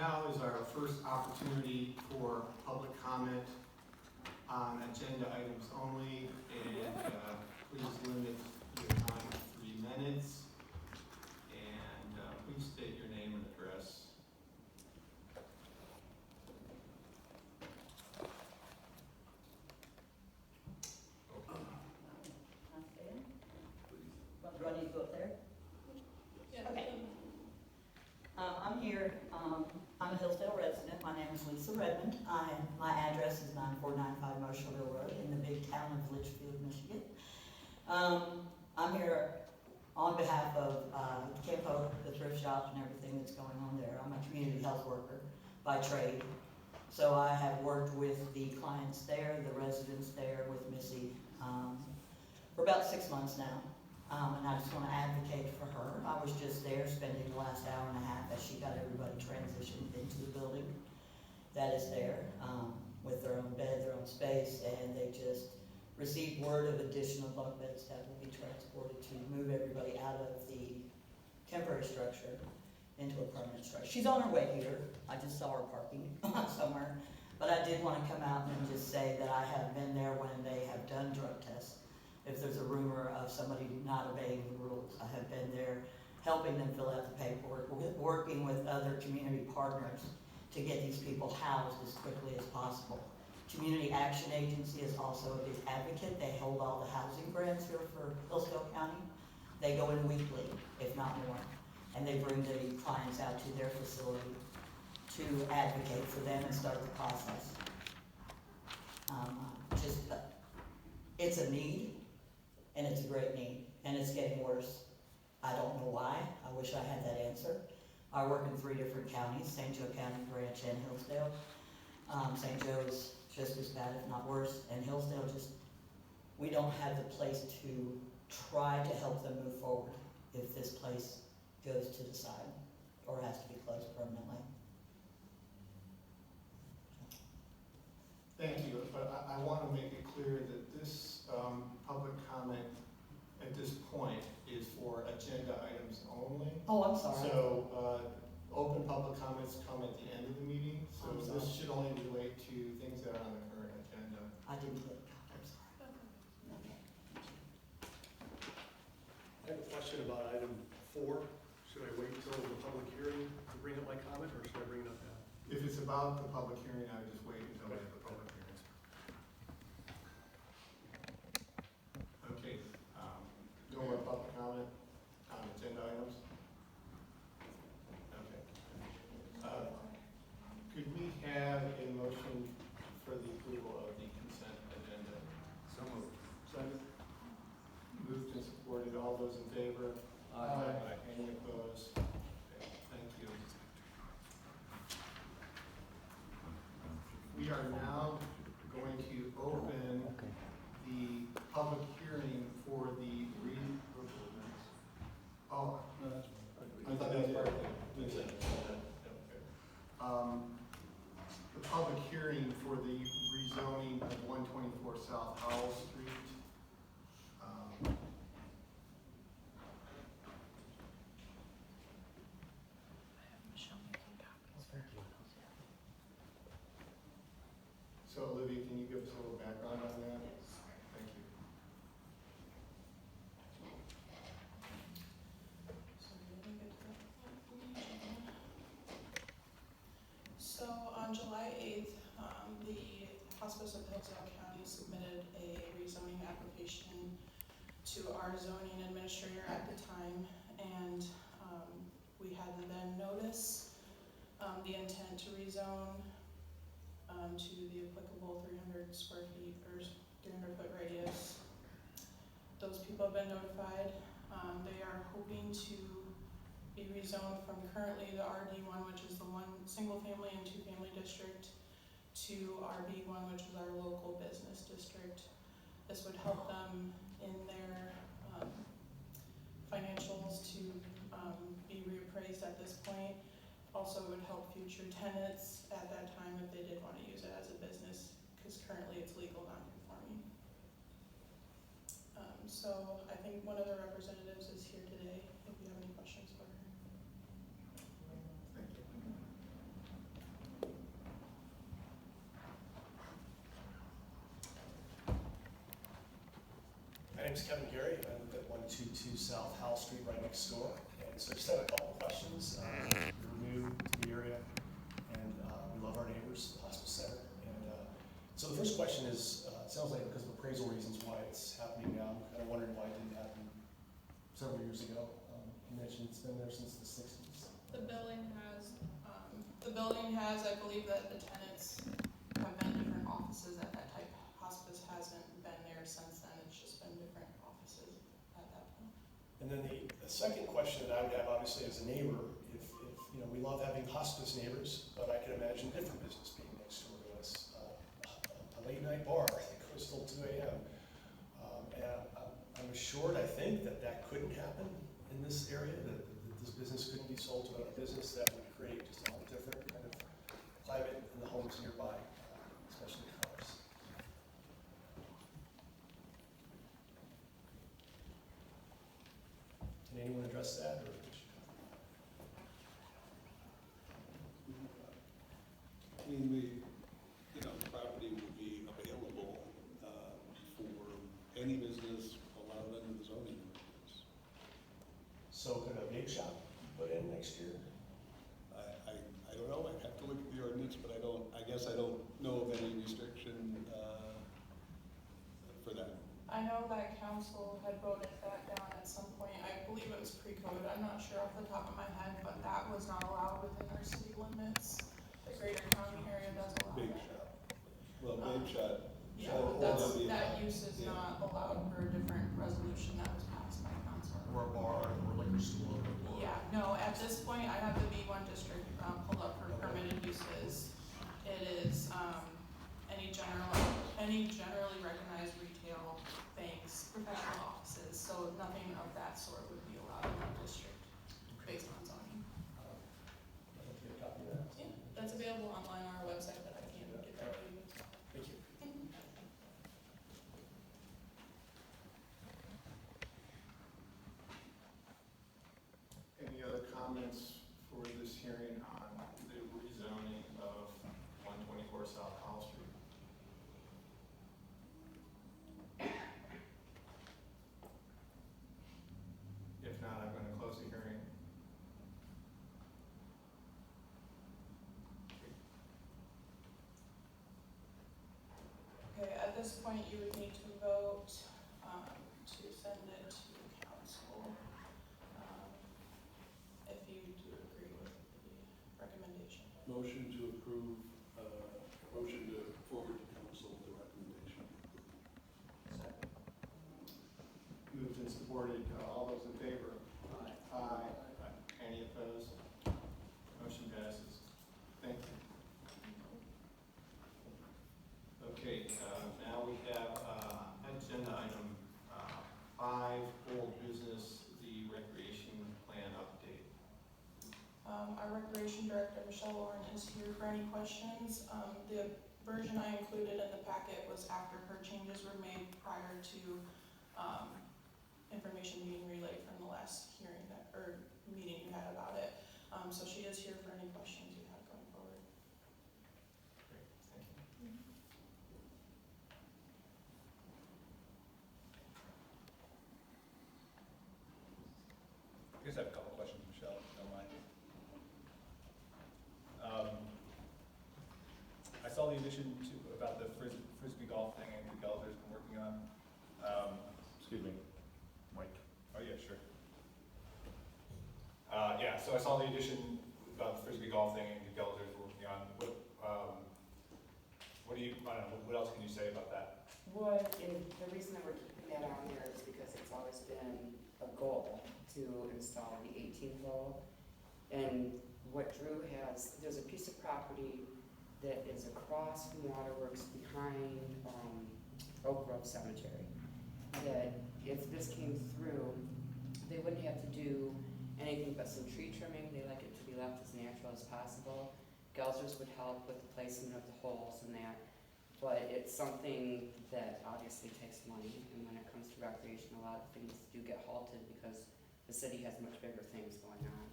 now is our first opportunity for public comment on agenda items only, and please limit your time to 3 minutes. And please state your name and address. Do I need to go up there? Yeah. Okay. I'm here, I'm a Hillsdale resident. My name is Lisa Redmond. My address is 9495 Marshallville Road in the big town of Litchfield, Michigan. I'm here on behalf of Camp Hope, the thrift shop, and everything that's going on there. I'm a community health worker by trade. So I have worked with the clients there, the residents there, with Missy for about 6 months now. And I just want to advocate for her. I was just there spending the last hour and a half as she got everybody transitioned into the building that is there with their own bed, their own space, and they just received word of additional bunk beds that will be transported to move everybody out of the temporary structure into a permanent structure. She's on her way here. I just saw her parking somewhere. But I did want to come out and just say that I have been there when they have done drug tests. If there's a rumor of somebody not obeying the rules, I have been there helping them fill out the paperwork, working with other community partners to get these people housed as quickly as possible. Community Action Agency is also a big advocate. They hold all the housing grants here for Hillsdale County. They go in weekly, if not more, and they bring the clients out to their facility to advocate for them and start the process. It's a need. And it's a great need, and it's getting worse. I don't know why. I wish I had that answer. I work in 3 different counties, St. Joe County, Branch, and Hillsdale. St. Joe is just as bad, if not worse, and Hillsdale we don't have the place to try to help them move forward if this place goes to the side or has to be closed permanently. Thank you, but I want to make it clear that this public comment at this point is for agenda items only. Oh, I'm sorry. So open public comments come at the end of the meeting, so I'm sorry. this should only relate to things that are on the current agenda. I didn't get it. I'm sorry. Okay. I have a question about item 4. Should I wait until the public hearing to bring up my comment, or should I bring it up now? If it's about the public hearing, I would just wait until we have the public hearing. Okay, no more public comment on agenda items? Okay. Could we have a motion for the approval of the consent agenda? So moved. Second. Moved and supported. All those in favor? Aye. Any opposed? Okay, thank you. We are now going to open the public hearing for the I thought that was part of the consent agenda. The public hearing for the rezoning of 124 South Howell Street. So Olivia, can you give us a little background on that? Yes. Thank you. So on July 8th, the Hospice of Hillsdale County submitted a rezoning application to our zoning administrator at the time, and we had to then notice the intent to rezone to the applicable 300 square feet or 300 foot radius. Those people have been notified. They are hoping to be rezoned from currently the RD1, which is the one single family and 2 family district, to RB1, which is our local business district. This would help them in their financials to be reappraised at this point. Also, it would help future tenants at that time if they did want to use it as a business, because currently it's legal non-conforming. So I think one of the representatives is here today, if you have any questions for her. Thank you. name's Kevin Gary. I live at 122 South Howell Street, right next door. And so just have a couple of questions. We're new to the area, and we love our neighbors, the hospice center. And so the first question is, it sounds like because of appraisal reasons why it's happening now. I'm kind of wondering why it didn't happen several years ago. You mentioned it's been there since the 60s. The building has, I believe that the tenants have been different offices at that type. Hospice hasn't been there since then, it's just been different offices at that point. And then the second question that I would have, obviously, as a neighbor, if you know, we love having hospice neighbors, but I can imagine different business being next door to us. A late night bar that goes till 2 a.m. And I'm assured, I think, that that couldn't happen in this area, that this business couldn't be sold to another business. That would create just a whole different kind of climate in the homes nearby, especially cars. Can anyone address that? Or I mean, the property would be available for any business allowed under the zoning ordinance. so could a bake shop put in next year? I don't know, I'd have to look at the ordinance, but I guess I don't know of any restriction for that. I know that council had voted that down at some point, I believe it was pre-COVID, I'm not sure off the top of my head, but that was not allowed within our city limits. The greater county area does allow Bake it. shop. Well, bake shop. Yeah, shall but only be that allowed. use is Yeah. not allowed per a different resolution that was passed by council. Or a bar, or liquor store? Or Yeah, no, at this point, I have the B1 district pulled up for permitted uses. It is, any generally recognized retail, banks, professional offices, so nothing of that sort would be allowed in that district based on zoning. I'd like to get a copy of that. Yeah, that's available online on our website, but I can't get that to you. Thank you. Any other comments for this hearing on the rezoning of 124 South Howell Street? If not, I'm going to close the hearing. Okay, at this point, you would need to vote to send it to council, if you do agree with the recommendation. Motion to approve, motion to forward to council the recommendation. Moved and supported. All those in favor? Aye. Aye. Any opposed? Motion passes. Thank you. Okay, now we have agenda item 5, old business, the recreation plan update. Our recreation director, Michelle Lauren, is here for any questions. The version I included in the packet was after her changes were made prior to information being relayed from the last hearing or meeting you had about it. So she is here for any questions you have going forward. Great, thank you. I guess I have a couple questions, Michelle, if you don't mind. I saw the addition about the frisbee golf thing and the Gelder's been working on. Excuse me, Mike. Oh yeah, sure. Yeah, so I saw the addition about the frisbee golf thing and the Gelder's working on. What do you, I don't know, what else can you say about that? The reason that we're keeping that on there is because it's always been a goal to install the 18th hole. And what Drew has, there's a piece of property that is across from Waterworks behind Oak Grove Cemetery. That if this came through, they wouldn't have to do anything but some tree trimming. They like it to be left as natural as possible. Gelsers would help with the placement of the holes and that. But it's something that obviously takes money, and when it comes to recreation, a lot of things do get halted because the city has much bigger things going on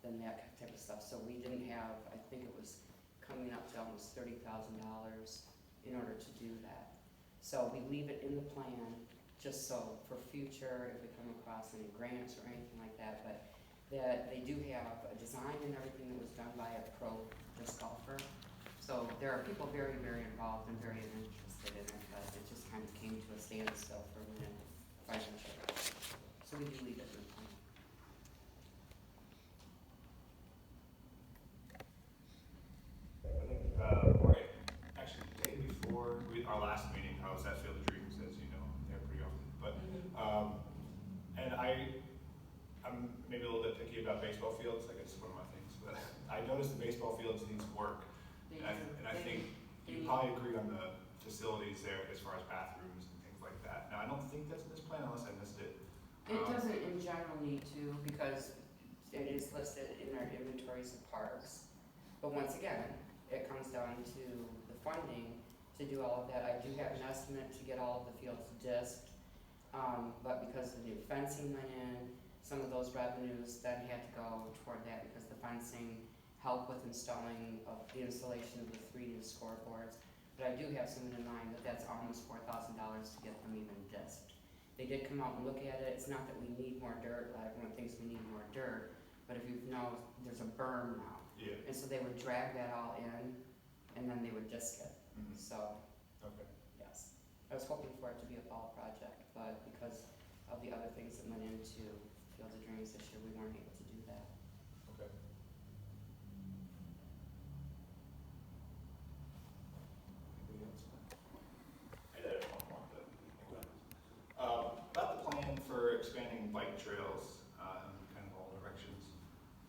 than that type of stuff. So we didn't have, I think it was coming up to almost $30,000 in order to do that. So we leave it in the plan just so for future, if we come across any grants or anything like that, but that they do have a design and everything that was done by a pro disc golfer. So there are people very, very involved and very interested in it, but it just kind of came to a standstill for a minute financially. So we do leave it in the plan. Right, actually, the day before our last meeting, I was at Field of Dreams, as you know, there pretty often, but, and I'm maybe a little bit picky about baseball fields, I guess it's one of my things, but I noticed the baseball fields needs work, and I think you probably agree on the facilities there as far as bathrooms and things like that. Now, I don't think that's in this plan unless I missed it. It doesn't in general need to, because it is listed in our inventories of parks. But once again, it comes down to the funding to do all of that. I do have an estimate to get all of the fields disked, but because the new fencing went in, some of those revenues then had to go toward that because the fencing helped with installing the installation of the 3 new scoreboards. But I do have someone in mind that's almost $4,000 to get them even disked. They did come out and look at it. It's not that we need more dirt, everyone thinks we need more dirt, but if you know, there's a berm now. Yeah. And so they would drag that all in, and then they would disc it. Mhm. So, Okay. yes. I was hoping for it to be a fall project, but because of the other things that went into Field of Dreams this year, we weren't able to do that. Okay. Anybody else? I did have one more, but about the plan for expanding bike trails in kind of all directions.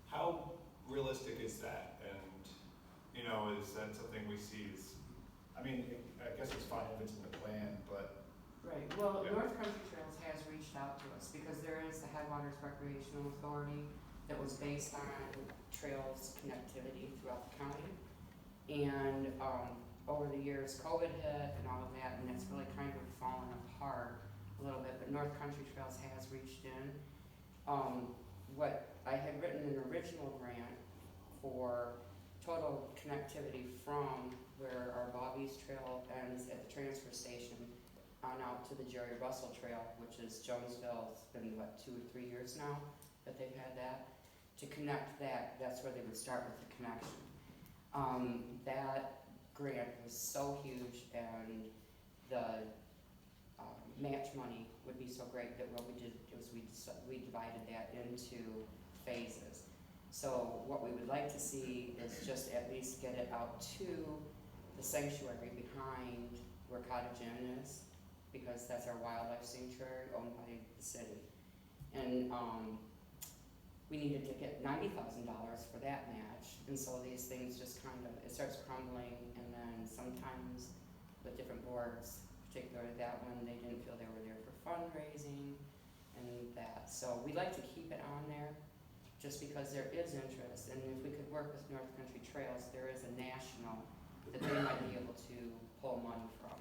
How realistic is that? And, you know, is that something we see as, I mean, I guess it's fine if it's in the plan, but, Right, well, Yeah. North Country Trails has reached out to us because there is the Headwaters Recreational Authority that was based on trails connectivity throughout the county. And, over the years, COVID hit and all of that, and it's really kind of fallen apart a little bit, but North Country Trails has reached in. What I had written an original grant for total connectivity from where our Bobby's Trail ends at the transfer station on out to the Jerry Russell Trail, which is Jonesville. It's been, 2 or 3 years now that they've had that. To connect that, that's where they would start with the connection. That grant was so huge, and the match money would be so great that what we did was we divided that into phases. So what we would like to see is just at least get it out to the sanctuary behind where Cottage Inn is, because that's our wildlife sanctuary owned by the city. And we needed to get $90,000 for that match, and so these things just kind of, it starts crumbling, and then sometimes with different boards, particularly that one, they didn't feel they were there for fundraising and that. So we'd like to keep it on there just because there is interest, and if we could work with North Country Trails, there is a national that they might be able to pull money from.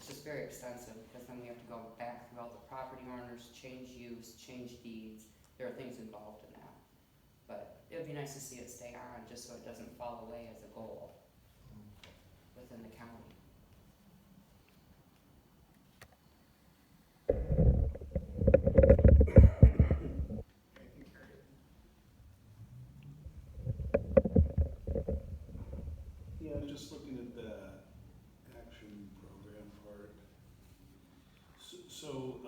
It's just very expensive because then we have to go back through all the property owners, change use, change deeds. There are things involved in that. But it would be nice to see it stay on just so it doesn't fall away as a goal within the county. Anything, Carrie? Yeah, I'm just looking at the action program part. So,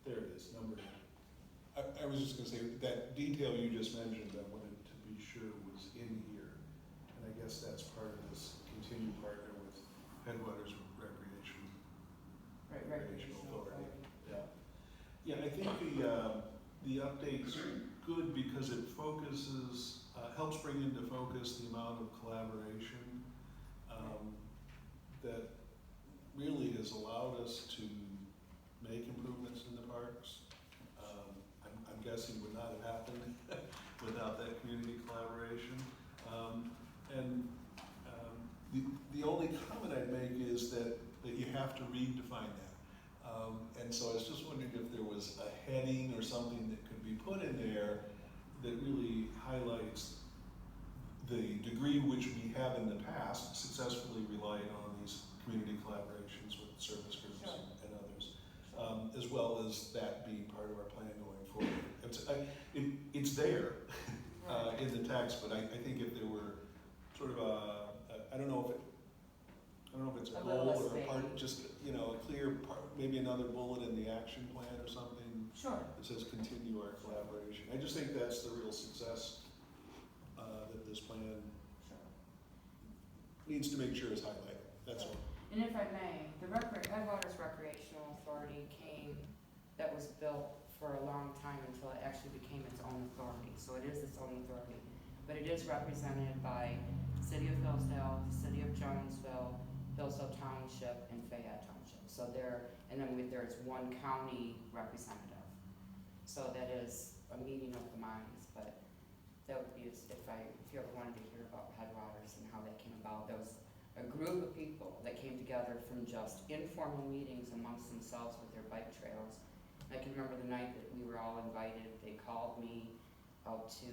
there it is, number 8. I was just gonna say, that detail you just mentioned, I wanted to be sure was in here. And I guess that's part of this continued partner with Headwaters Recreational Authority. Yeah. Yeah, I think the update's good because it focuses, helps bring into focus the amount of collaboration that really has allowed us to make improvements in the parks. I'm guessing would not have happened without that community collaboration. The only comment I'd make is that you have to redefine that. And so I was just wondering if there was a heading or something that could be put in there that really highlights the degree which we have in the past successfully relied on these community collaborations with service groups Sure. and as well as that be part of our plan going forward. It's there in the text, but I think if there were sort of I don't know if it's a A little goal less or a part, vague. just, a clear part, maybe another bullet in the action plan or something Sure. that says continue our collaboration. I just think that's the real success that this plan Sure. needs to make sure is highlighted, that's all. And if I may, the Headwaters Recreational Authority that was built for a long time until it actually became its own authority. So it is its own authority. But it is represented by City of Hillsdale, City of Jonesville, Hillsdale Township, and Fayette Township. So there's one county representative. So that is a meeting of the minds, but that would be, if you ever wanted to hear about Headwaters and how that came about, there was a group of people that came together from just informal meetings amongst themselves with their bike trails. I can remember the night that we were all invited, they called me out to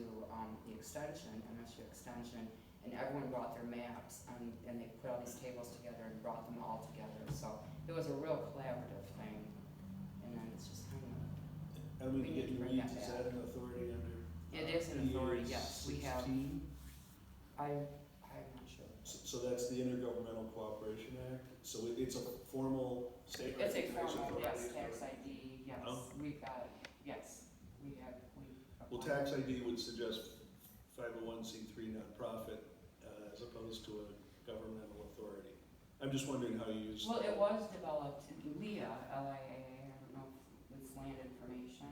the extension, MSU extension, and everyone brought their maps, and they put all these tables together and brought them all together. So it was a real collaborative thing, and then it's just kind of, And we We get need to your bring weeds, that is back. that an authority under? it is an authority, yes, we have, 16? I'm not sure. So that's the Intergovernmental Cooperation Act, so it's a formal state It's a recognized formal, authority? yes, tax ID, yes, Oh. we've got, yes, we have. Well, tax ID would suggest 501c3 nonprofit as opposed to a governmental authority. I'm just wondering how you use. Well, it was developed, LIA, L-I-A-A, I don't know if it's land information.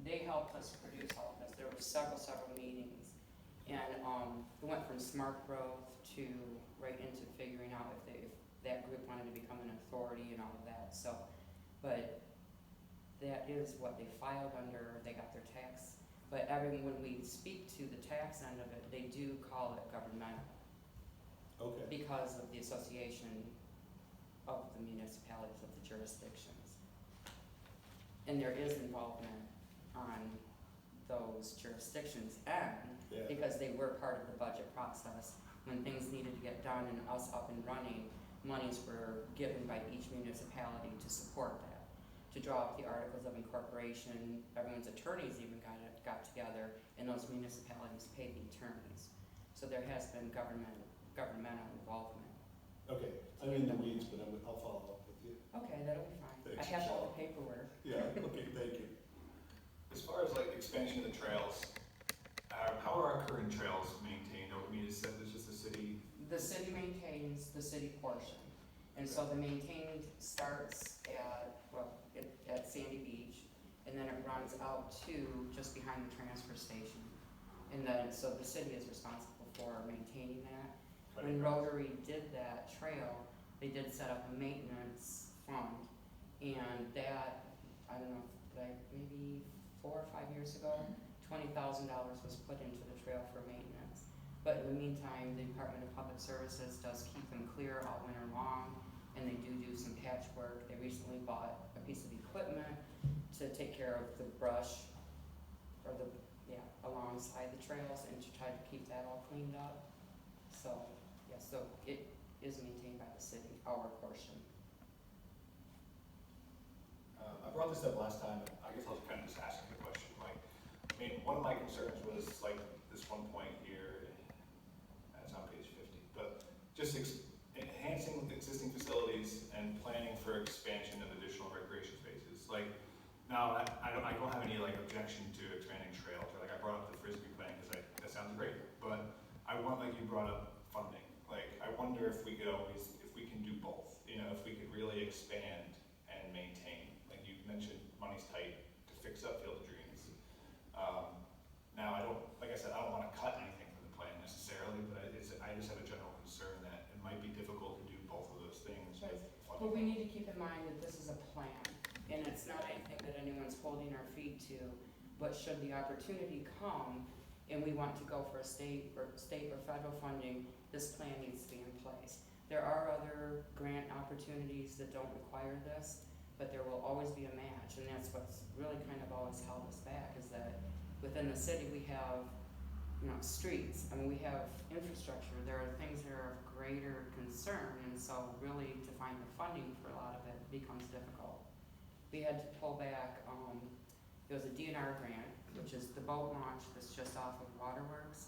They helped us produce all of this. There were several meetings. And it went from smart growth to right into figuring out if that group wanted to become an authority and all of that. So, but that is what they filed under, they got their tax. But when we speak to the tax end of it, they do call it governmental. Okay. Because of the association of the municipalities, of the jurisdictions. And there is involvement on those jurisdictions end, Yeah. because they were part of the budget process. When things needed to get done and us up and running, monies were given by each municipality to support that. To draw up the articles of incorporation, everyone's attorneys even got together, and those municipalities paid the attorneys. So there has been governmental involvement. Okay, I'm in the weeds, but I'll follow up with you. Okay, that'll be fine. I Thanks. have all the paperwork. Yeah, okay, thank you. As far as like expansion of the trails, how are our current trails maintained? I mean, it's just the city. The city maintains the city portion. And so the maintained starts at Sandy Beach, and then it runs out to just behind the transfer station. And then, so the city is responsible for maintaining that. When Rotary did that trail, they did set up a maintenance fund, and that, I don't know, maybe 4 or 5 years ago, $20,000 was put into the trail for maintenance. But in the meantime, the Department of Public Services does keep them clear all winter long, and they do some patchwork. They recently bought a piece of equipment to take care of the brush, or alongside the trails, and to try to keep that all cleaned up. So, yeah, so it is maintained by the city, our portion. I brought this up last time, and I guess I was kind of just asking the question, like, I mean, one of my concerns was like this one point here, that's on page 50, but just enhancing existing facilities and planning for expansion of additional recreation spaces. Like, now, I don't have any like objection to expanding trails, or like I brought up the Frisbee plan, because that sounds great, but I want, like you brought up, funding. Like, I wonder if we can do both, if we could really expand and maintain. Like you mentioned, money's tight to fix up Field of Dreams. Now, like I said, I don't want to cut anything from the plan necessarily, but I just have a general concern that it might be difficult to do both of those things with funding. But we need to keep in mind that this is a plan, and it's not anything that anyone's holding our feet to, but should the opportunity come and we want to go for a state or federal funding, this plan needs to be in place. There are other grant opportunities that don't require this, but there will always be a match, and that's what's really kind of always held us back, is that within the city we have, streets, we have infrastructure, there are things that are of greater concern, and so really to find the funding for a lot of it becomes difficult. we had to pull back, it was a DNR grant, which is the boat launch that's just off of Waterworks.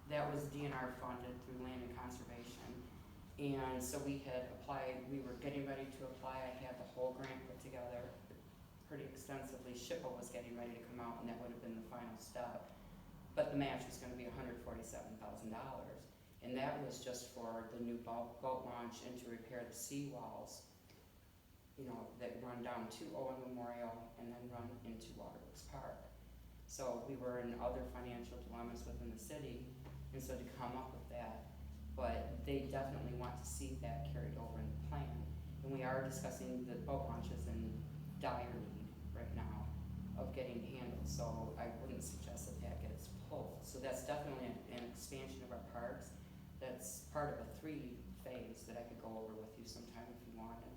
That was DNR funded through Land and Conservation. And so we had applied, we were getting ready to apply, I had the whole grant put together pretty extensively. SHPO was getting ready to come out, and that would have been the final step. But the match was gonna be $147,000. And that was just for the new boat launch and to repair the seawalls, you know, that run down to Owen Memorial and then run into Waterworks Park. So we were in other financial dilemmas within the city, and so to come up with that, but they definitely want to see that carried over in the plan. And we are discussing the boat launches in dire need right now of getting handled, so I wouldn't suggest that that gets pulled. So that's definitely an expansion of our parks. That's part of a 3-phase that I could go over with you sometime if you wanted.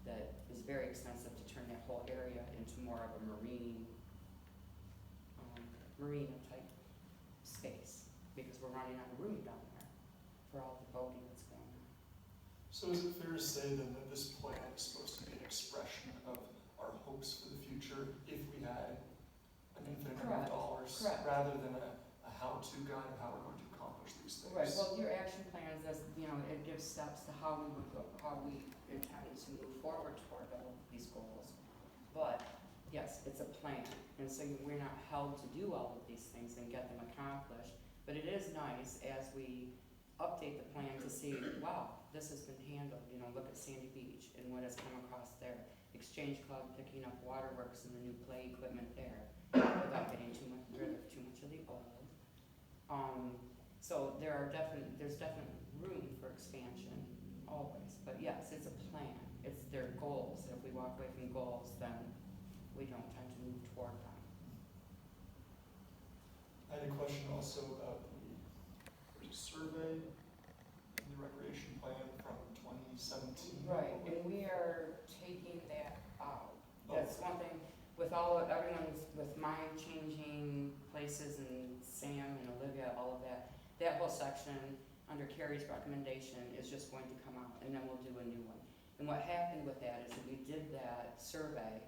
That is very expensive to turn that whole area into more of a marina type space, because we're running out of room down there for all the boating that's going on. So is it fair to say then that this plan is supposed to be an expression of our hopes for the future if we had an infinite amount of dollars? Correct. Rather than a how-to guide of how we're going to accomplish these things? Right, well, your action plans, as, you know, it gives steps to how we would go, how we intend to move forward toward all of these goals. But, yes, it's a plan, and so we're not held to do all of these things and get them accomplished. But it is nice as we update the plan to see, wow, this has been handled, you know, look at Sandy Beach and what has come across there. Exchange Club picking up Waterworks and the new play equipment there, without getting rid of too much of the old. So there's definitely room for expansion, always, but yes, it's a plan, it's their goals. If we walk away from goals, then we don't tend to move toward them. I had a question also about there's a survey in the recreation plan from 2017. Right, and we are taking that out. That's one thing, with everyone's, with my changing places and Sam and Olivia, all of that, that whole section under Carrie's recommendation is just going to come out, and then we'll do a new one. And what happened with that is that we did that survey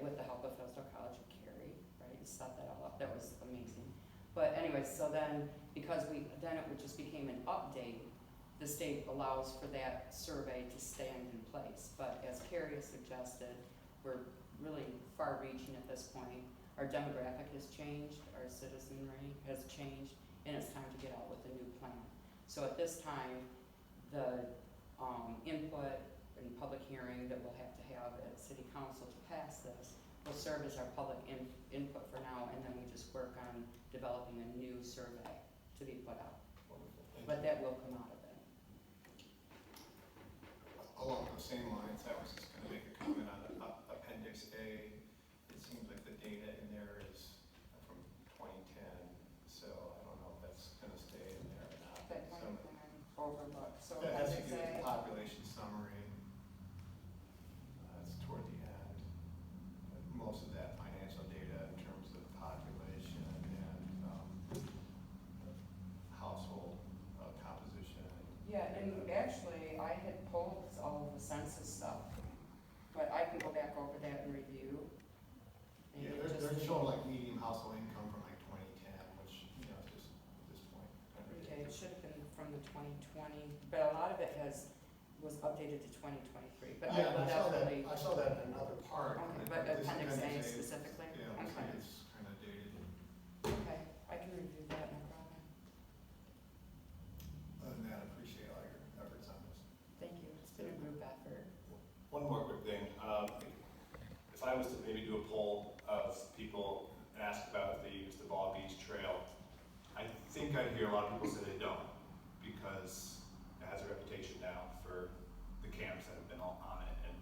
with the help of Hillsdale College and Carrie, right, and set that all up. That was amazing. But anyway, so then, because then it just became an update, the state allows for that survey to stand in place. But as Carrie has suggested, we're really far-reaching at this point. Our demographic has changed, our citizenry has changed, and it's time to get out with a new plan. So at this time, the input and public hearing that we'll have to have at City Council to pass this will serve as our public input for now, and then we just work on developing a new survey to be put out. Wonderful. Thank But you. that will come out of it. Along those same lines, I was just gonna make a comment on Appendix A. It seems like the data in there is from 2010, so I don't know if that's gonna stay in there or not. That kind of thing overlooked. So That has to appendix do with A, the population summary. That's toward the end. But most of that financial data in terms of population and household composition. yeah, and actually, I had pulled all of the census stuff, but I can go back over that and review. And Yeah, just- they're showing like median household income from like 2010, which, you know, is just at this point. kind of Okay, it ridiculous. should have been from the 2020, but a lot of it was updated to 2023, but I Yeah, will and definitely. I saw that in another part. Okay, but this appendix A appendix specifically? Yeah, looks Okay. like it's kind of dated. Okay, I can review that, no problem. Other than that, I appreciate all your efforts on this. Thank you, it's been a group effort. One more quick thing. If I was to maybe do a poll of people and ask about if they use the Ball Beach Trail, I think I'd hear a lot of people say they don't, because it has a reputation now for the camps that have been on it, and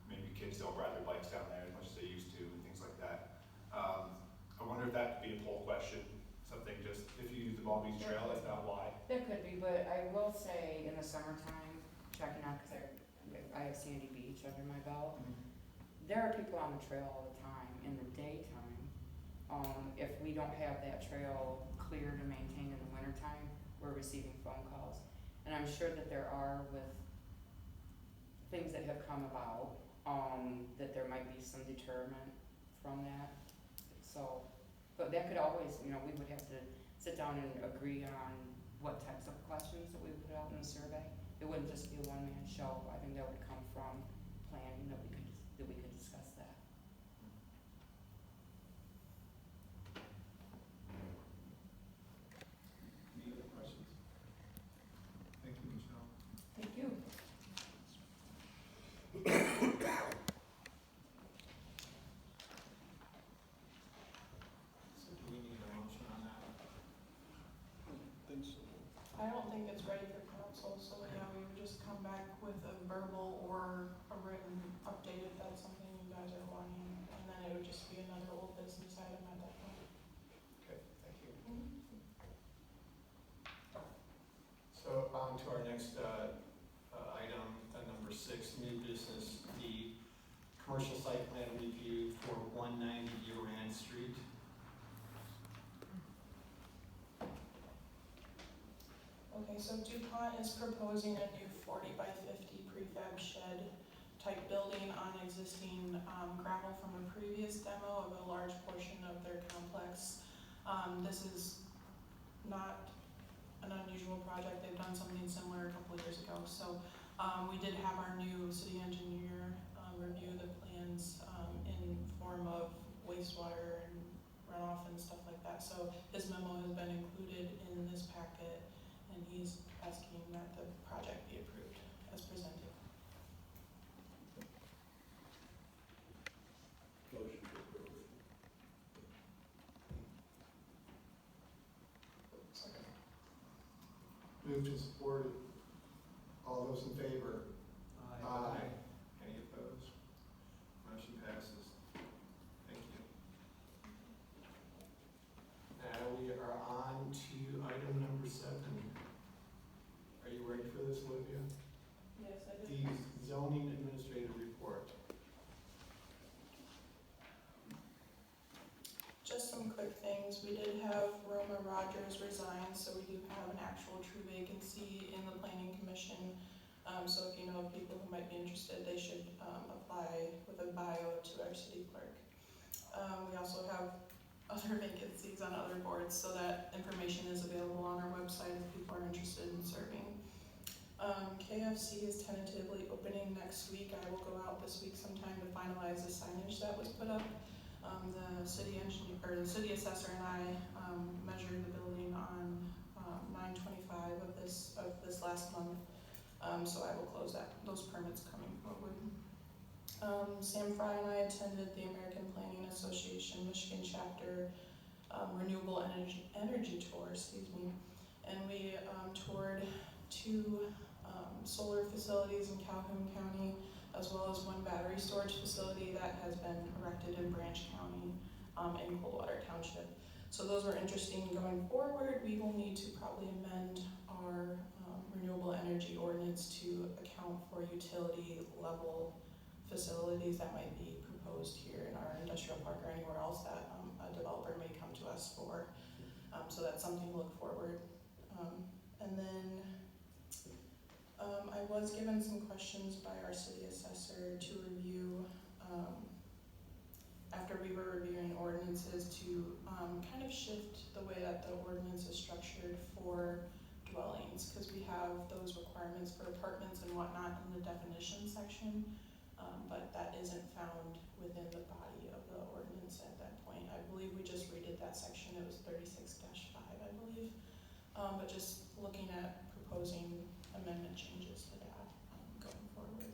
maybe kids don't ride their bikes down there as much as they used to, and things like that. I wonder if that could be a poll question, something just, if you use the Ball Beach Trail, if not, why? There could be, but I will say in the summertime, checking out, because I have Sandy Beach under my belt, there are people on the trail all the time in the daytime. If we don't have that trail cleared and maintained in the wintertime, we're receiving phone calls. And I'm sure that there are with things that have come about. that there might be some deterrent from that. So, but that could always, you know, we would have to sit down and agree on what types of questions that we would put out in the survey. It wouldn't just be a one-man show. I think that would come from planning, that we could discuss that. Any other questions? Thank you, Michelle. Thank you. So do we need a motion on that? Think so. I don't think it's ready for council, so yeah, we would just come back with a verbal or a written update if that's something you guys are wanting, and then it would just be another old business item at that point. Okay, thank you. So on to our next item, number 6, new business, the commercial site plan review for 190 Uran Street. Okay, so DuPont is proposing a new 40 by 50 prefab shed type building on existing gravel from a previous demo of a large portion of their complex. This is not an unusual project. They've done something similar a couple of years ago. So we did have our new city engineer review the plans in form of wastewater and runoff and stuff like that. So his memo has been included in this packet, and he's asking that the project be approved as presented. Motion to approve. Second. Moved and supported. All those in favor? Aye. Any opposed? Motion passes. Thank you. Now we are on to item number 7. Are you ready for this, Olivia? Yes, I The zoning administrator report. Just some quick things. We did have Roma Rogers resign, so we do have an actual true vacancy in the planning commission. So if you know of people who might be interested, they should apply with a bio to our city clerk. We also have other vacancies on other boards, so that information is available on our website if people are interested in serving. KFC is tentatively opening next week. I will go out this week sometime to finalize the signage that was put up. The city engineer, or the city assessor and I measured the building on 9/25 of this last month. So I will close those permits coming forward. Sam Fry and I attended the American Planning Association Michigan chapter renewable energy tour, and we toured 2 solar facilities in Calhoun County, as well as 1 battery storage facility that has been erected in Branch County in Coldwater Township. So those were interesting. Going forward, we will need to probably amend our renewable energy ordinance to account for utility level facilities that might be proposed here in our industrial park or anywhere else that a developer may come to us for. So that's something to look forward. And then I was given some questions by our city assessor to review after we were reviewing ordinances to kind of shift the way that the ordinance is structured for dwellings, because we have those requirements for apartments and whatnot in the definition section, but that isn't found within the body of the ordinance at that point. I believe we just redid that section. It was 36-5, I believe. But just looking at proposing amendment changes to that going forward.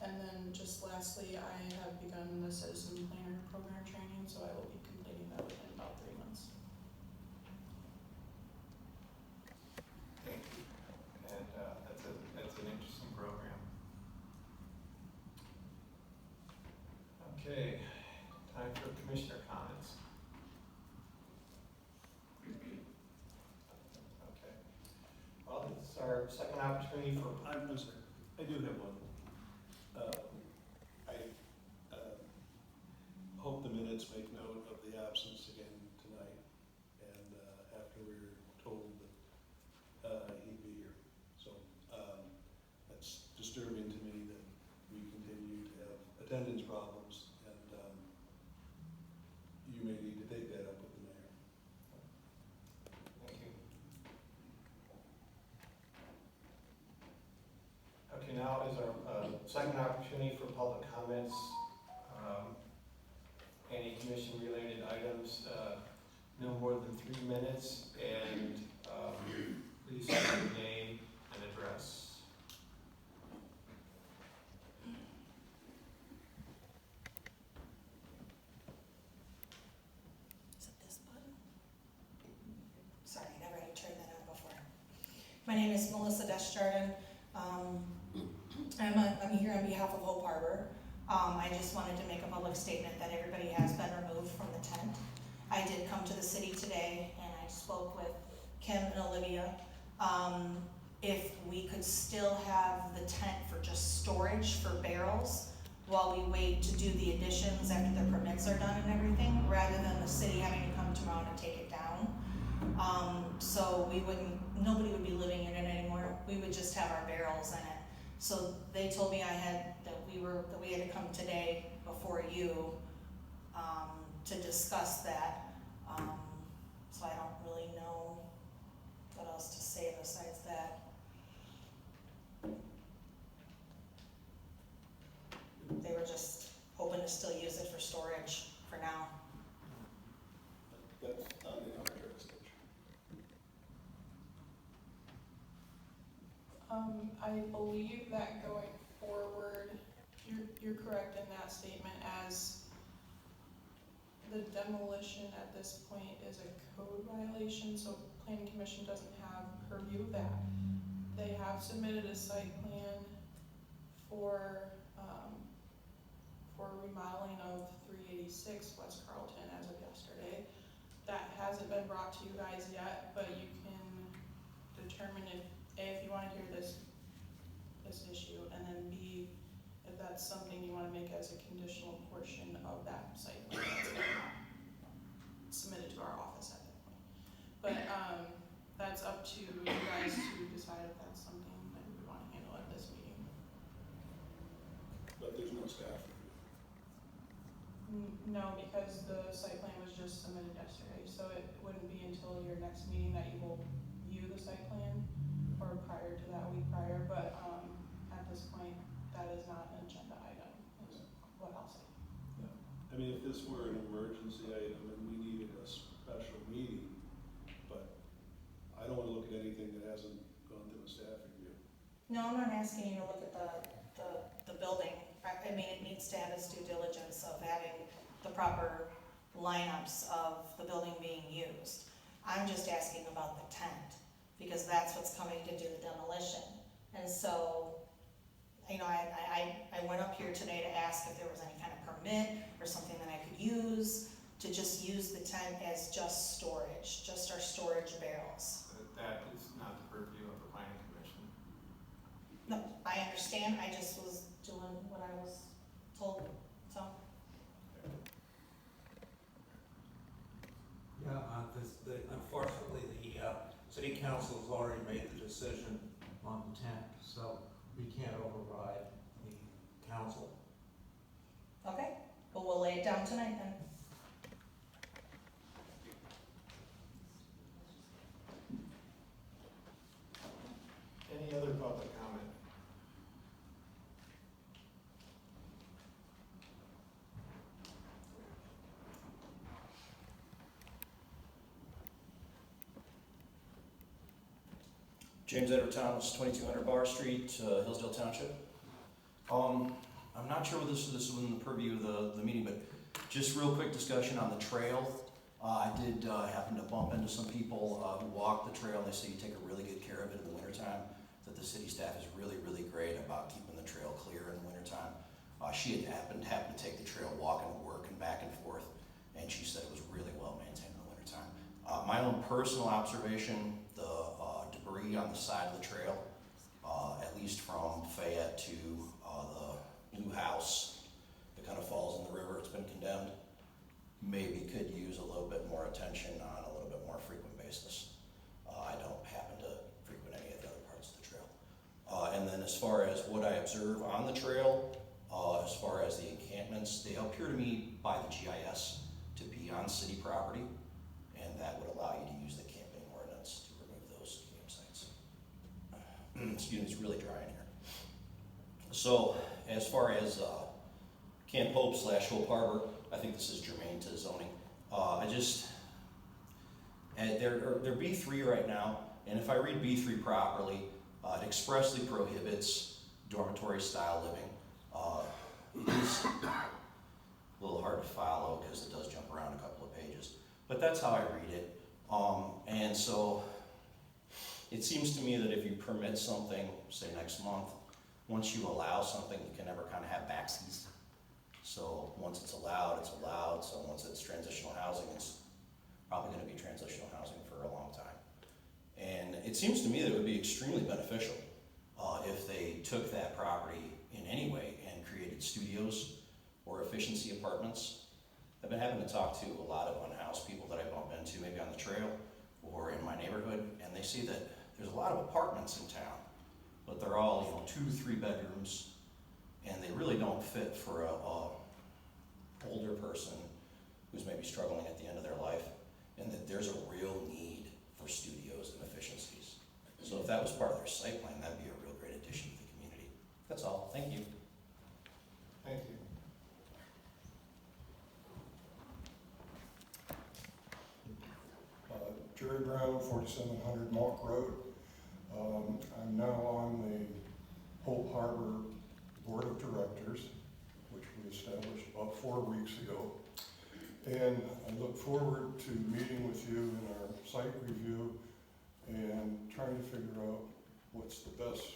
And then just lastly, I have begun the citizen planner program training, so I will be completing that within about 3 months. Thank you. And that's an interesting program. Okay, time for commissioner comments. Okay. Well, this is our second opportunity for. I'm sorry, I do have one. I hope the minutes make note of the absence again tonight, and after we were told that he'd be here. So that's disturbing to me that we continue to have Second opportunity for public comments. Any commission-related items, no more than 3 minutes, and please state your name and address. Is it this button? Sorry, I never had to turn that on before. My name is Melissa Desjardins. I'm here on behalf of Hope Harbor. I just wanted to make a public statement that everybody has been removed from the tent. I did come to the city today and I spoke with Kim and Olivia. If we could still have the tent for just storage for barrels while we wait to do the additions after the permits are done and everything, rather than the city having to come tomorrow to take it down. So nobody would be living in it anymore. We would just have our barrels in it. So they told me that we had to come today before you, to discuss that. So I don't really know what else to say besides that. They were just hoping to still use it for storage for now. That's not in our jurisdiction. I believe that going forward, you're correct in that statement, as the demolition at this point is a code violation, so planning commission doesn't have purview of that. They have submitted a site plan for remodeling of 386 West Carlton as of yesterday. That hasn't been brought to you guys yet, but you can determine if you want to hear this issue, and then B, if that's something you want to make as a conditional portion of that site plan that's been submitted to our office at that point. But that's up to you guys to decide if that's something that we want to handle at this meeting. But there's no staff review. No, because the site plan was just submitted yesterday, so it wouldn't be until your next meeting that you will view the site plan, or prior to that, week prior, but at this point, that is not an agenda item, is what I'll say. Yeah. I mean, if this were an emergency item and we needed a special meeting, but I don't want to look at anything that hasn't gone through a staff review. No, I'm not asking you to look at the building. I mean, it needs to have its due diligence of having the proper lineups of the building being used. I'm just asking about the tent, because that's what's coming to do the demolition. And so, you know, I went up here today to ask if there was any kind of permit or something that I could use to just use the tent as just storage, just our storage barrels. That is not the purview of the planning commission. No, I understand, I just was doing what I was told, so. Yeah, unfortunately, the city council has already made the decision on the tent, so we can't override the council. Okay, well, we'll lay it down tonight then. Any other public comment? James Edward Thomas, 2200 Bar Street, Hillsdale Township. I'm not sure whether this is within the purview of the meeting, but just real quick discussion on the trail. I did happen to bump into some people who walk the trail, and they say you take a really good care of it in the wintertime, that the city staff is really, really great about keeping the trail clear in the wintertime. She had happened to take the trail walking to work and back and forth, and she said it was really well maintained in the wintertime. My own personal observation, the debris on the side of the trail, at least from Fayette to the Blue House that kind of falls in the river, it's been condemned, maybe could use a little bit more attention on a little bit more frequent basis. I don't happen to frequent any of the other parts of the trail. And then as far as what I observe on the trail, as far as the encampments, they appear to me by the GIS to be on city property, and that would allow you to use the camping ordinance to remove those campsites. Excuse me, it's really dry in here. So, as far as Camp Hope / Hope Harbor, I think this is germane to zoning. They're B3 right now, and if I read B3 properly, it expressly prohibits dormitory style living. It is a little hard to follow because it does jump around a couple of pages, but that's how I read it. And so it seems to me that if you permit something, say next month, once you allow something, you can never kind of have backsies. So once it's allowed, it's allowed. So once it's transitional housing, it's probably going to be transitional housing for a long time. And it seems to me that it would be extremely beneficial if they took that property in any way and created studios or efficiency apartments. I've been having to talk to a lot of unhoused people that I bump into, maybe on the trail or in my neighborhood, and they see that there's a lot of apartments in town, but they're all 2-3 bedrooms, and they really don't fit for a older person who's maybe struggling at the end of their life, and that there's a real need for studios and efficiencies. So if that was part of their site plan, that'd be a real great addition to the community. That's all. Thank you. Thank you. Jerry Brown, 4700 Malk Road. I'm now on the Hope Harbor Board of Directors, which we established about 4 weeks ago. And I look forward to meeting with you in our site review and trying to figure out what's the best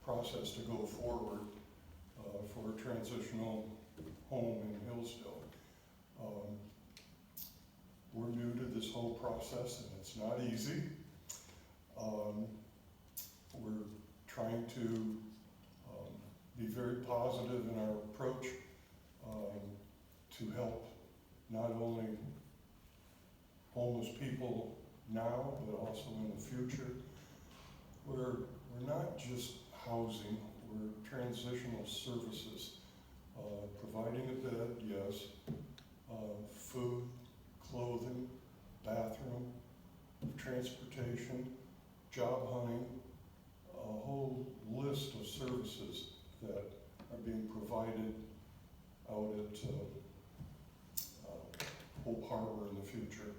process to go forward for a transitional home in Hillsdale. We're new to this whole process and it's not easy. We're trying to be very positive in our approach to help not only homeless people now, but also in the future. We're not just housing, we're transitional services. Providing a bed, yes, food, clothing, bathroom, transportation, job hunting, a whole list of services that are being provided out at Hope Harbor in the future.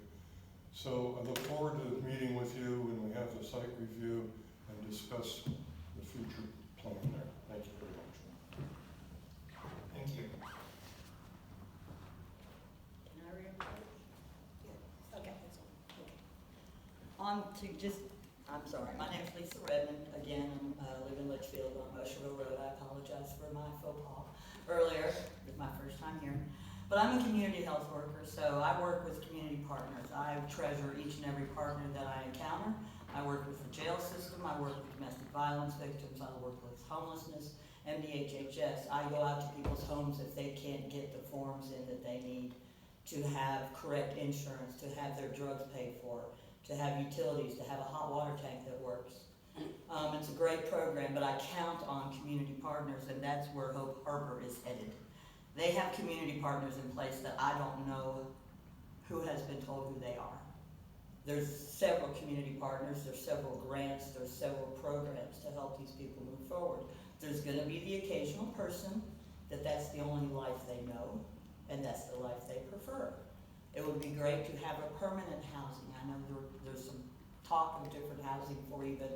So I look forward to meeting with you when we have the site review and discuss the future plan there. Thank you very much. Thank you. Can I read it? Okay. I'm sorry, my name is Lisa Redmond. Again, I live in Litchfield on Mosherville Road. I apologize for my faux pas earlier. It's my first time here. But I'm a community health worker, so I work with community partners. I treasure each and every partner that I encounter. I work with the jail system, I work with domestic violence victims, I work with homelessness, MDHHS. I go out to people's homes if they can't get the forms in that they need to have correct insurance, to have their drugs paid for, to have utilities, to have a hot water tank that works. It's a great program, but I count on community partners, and that's where Hope Harbor is headed. They have community partners in place that I don't know who has been told who they are. There's several community partners, there's several grants, there's several programs to help these people move forward. There's gonna be the occasional person that's the only life they know, and that's the life they prefer. It would be great to have a permanent housing. I know there's some talk of different housing for even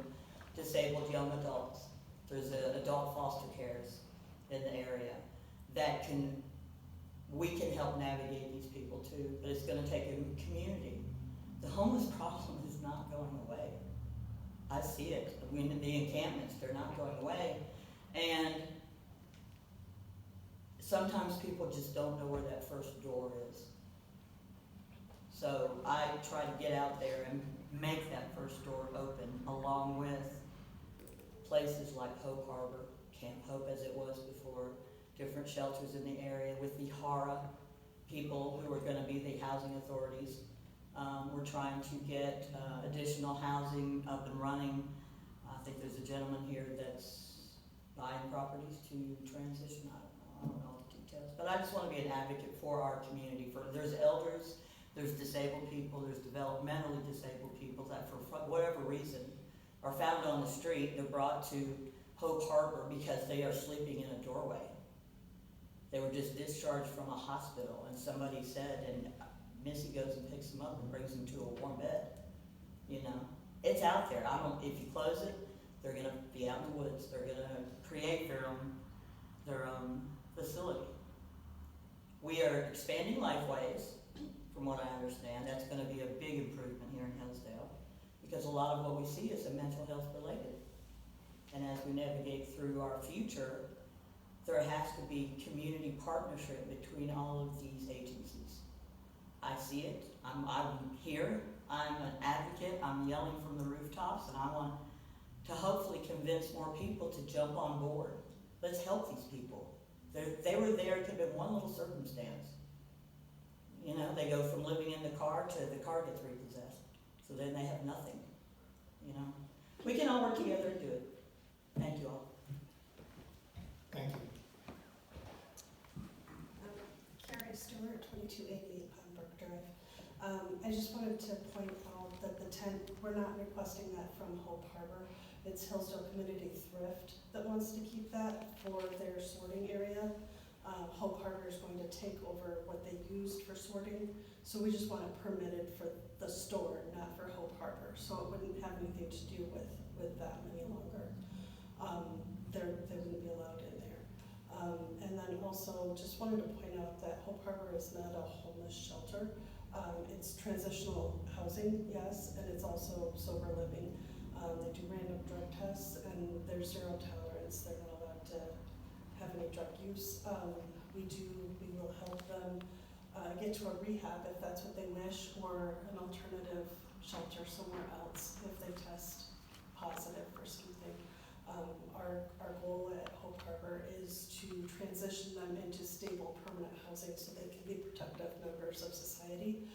disabled young adults. There's adult foster cares in the area that we can help navigate these people too, but it's gonna take a community. The homeless problem is not going away. I see it. The encampments, they're not going away. And sometimes people just don't know where that first door is. So I try to get out there and make that first door open, along with places like Hope Harbor, Camp Hope as it was before, different shelters in the area with the HARA people who are going to be the housing authorities. We're trying to get additional housing up and running. I think there's a gentleman here that's buying properties to transition. I don't know the details, but I just want to be an advocate for our community. There's elders, there's disabled people, there's developmentally disabled people that for whatever reason are found on the street. They're brought to Hope Harbor because they are sleeping in a doorway. They were just discharged from a hospital, and somebody said, and Missy goes and picks them up and brings them to a warm bed. You know, it's out there. If you close it, they're gonna be out in the woods. They're gonna create their own facility. We are expanding Lifeways, from what I understand. That's gonna be a big improvement here in Hillsdale, because a lot of what we see is mental health related. And as we navigate through our future, there has to be community partnership between all of these agencies. I see it, I'm here, I'm an advocate, I'm yelling from the rooftops, and I want to hopefully convince more people to jump on board. Let's help these people. They were there, it could have been one little circumstance. You know, they go from living in the car to the car gets repossessed. So then they have nothing, you know. We can all work together and do it. Thank you all. Thank you. Carrie Stewart, 2288 Pine Brook Drive. I just wanted to point out that the tent, we're not requesting that from Hope Harbor. It's Hillsdale Community Thrift that wants to keep that for their sorting area. Hope Harbor is going to take over what they used for sorting, so we just want it permitted for the store, not for Hope Harbor. So it wouldn't have anything to do with them any longer. They wouldn't be allowed in there. And then also just wanted to point out that Hope Harbor is not a homeless shelter. It's transitional housing, yes, and it's also sober living. They do random drug tests, and there's zero tolerance. They're not allowed to have any drug use. We will help them get to a rehab if that's what they wish, or an alternative shelter somewhere else if they test positive for something. Our goal at Hope Harbor is to transition them into stable, permanent housing so they can be productive members of society.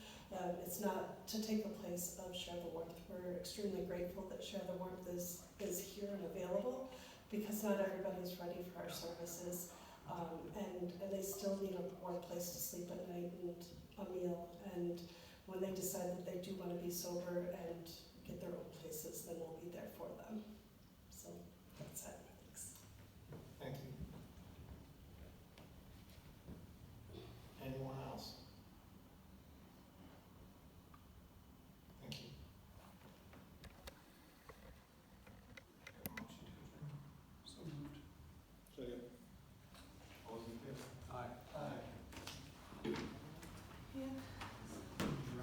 It's not to take the place of Share the Warmth. We're extremely grateful that Share the Warmth is here and available, because not everybody's ready for our services. And they still need a warm place to sleep at night and a meal. And when they decide that they do want to be sober and get their own places, then we'll be there for them.